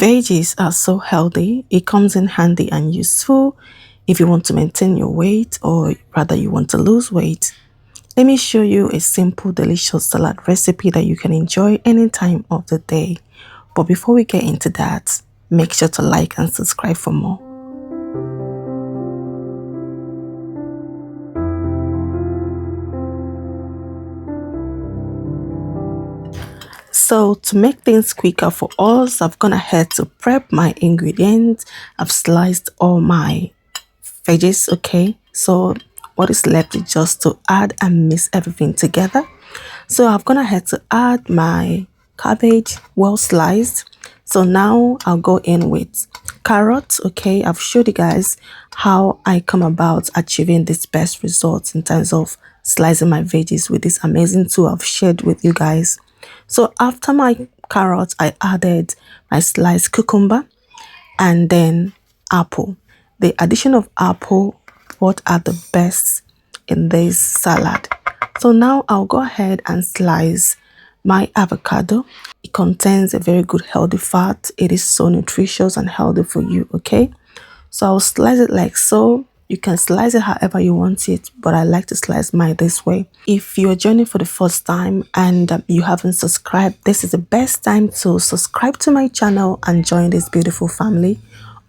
Veggies are so healthy. It comes in handy and useful if you want to maintain your weight or rather you want to lose weight. Let me show you a simple, delicious salad recipe that you can enjoy any time of the day. But before we get into that, make sure to like and subscribe for more. So to make things quicker for us, I've gone ahead to prep my ingredients. I've sliced all my veggies, okay? So what is left is just to add and mix everything together. So I've gone ahead to add my cabbage well sliced. So now I'll go in with carrots, okay? I've showed you guys how I come about achieving this best results in terms of slicing my veggies with this amazing tool I've shared with you guys. So after my carrots, I added my sliced cucumber and then apple. The addition of apple brought out the best in this salad. So now I'll go ahead and slice my avocado. It contains a very good healthy fat. It is so nutritious and healthy for you, okay? So I'll slice it like so. You can slice it however you want it, but I like to slice mine this way. If you're joining for the first time and you haven't subscribed, this is the best time to subscribe to my channel and join this beautiful family.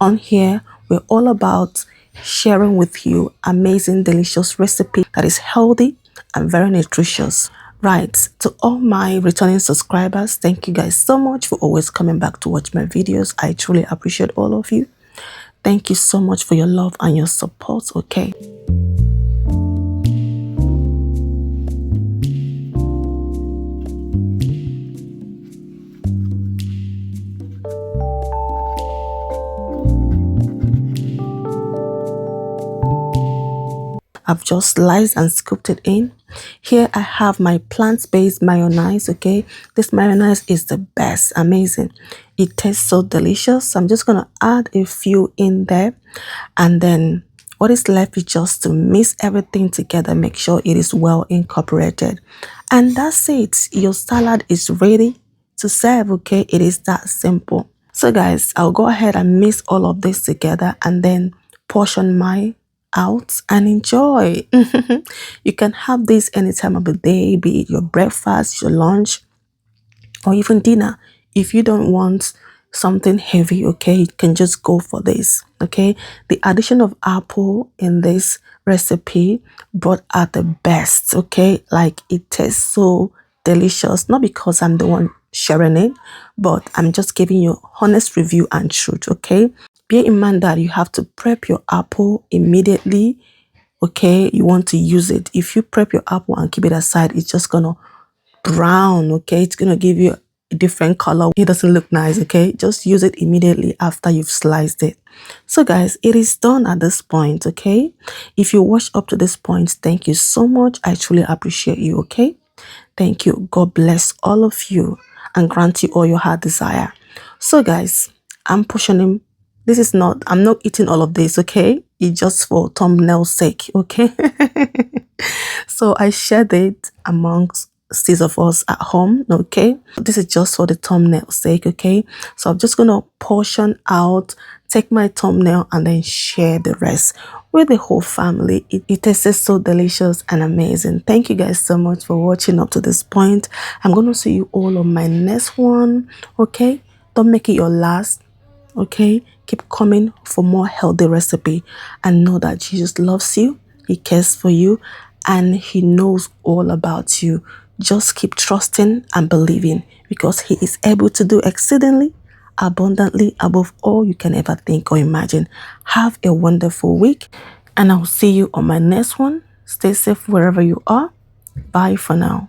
On here, we're all about sharing with you amazing, delicious recipe that is healthy and very nutritious. Right, to all my returning subscribers, thank you guys so much for always coming back to watch my videos. I truly appreciate all of you. Thank you so much for your love and your support, okay? I've just sliced and scooped it in. Here I have my plant-based mayonnaise, okay? This mayonnaise is the best, amazing. It tastes so delicious. I'm just going to add a few in there. And then what is left is just to mix everything together. Make sure it is well incorporated. And that's it. Your salad is ready to serve, okay? It is that simple. So guys, I'll go ahead and mix all of this together and then portion my out and enjoy. You can have this any time of the day, be it your breakfast, your lunch, or even dinner. If you don't want something heavy, okay, you can just go for this, okay? The addition of apple in this recipe brought out the best, okay? Like it tastes so delicious, not because I'm the one sharing it, but I'm just giving you honest review and truth, okay? Bear in mind that you have to prep your apple immediately, okay? You want to use it. If you prep your apple and keep it aside, it's just gonna brown, okay? It's gonna give you a different color. It doesn't look nice, okay? Just use it immediately after you've sliced it. So guys, it is done at this point, okay? If you watched up to this point, thank you so much. I truly appreciate you, okay? Thank you. God bless all of you and grant you all your heart desire. So guys, I'm portioning. I'm not eating all of this, okay? It's just for thumbnail sake, okay? So I shared it amongst 6 of us at home, okay? This is just for the thumbnail sake, okay? So I'm just gonna portion out, take my thumbnail and then share the rest with the whole family. It tastes so delicious and amazing. Thank you guys so much for watching up to this point. I'm gonna see you all on my next one, okay? Don't make it your last, okay? Keep coming for more healthy recipe and know that Jesus loves you, he cares for you, and he knows all about you. Just keep trusting and believing because he is able to do exceedingly abundantly above all you can ever think or imagine. Have a wonderful week and I'll see you on my next one. Stay safe wherever you are. Bye for now.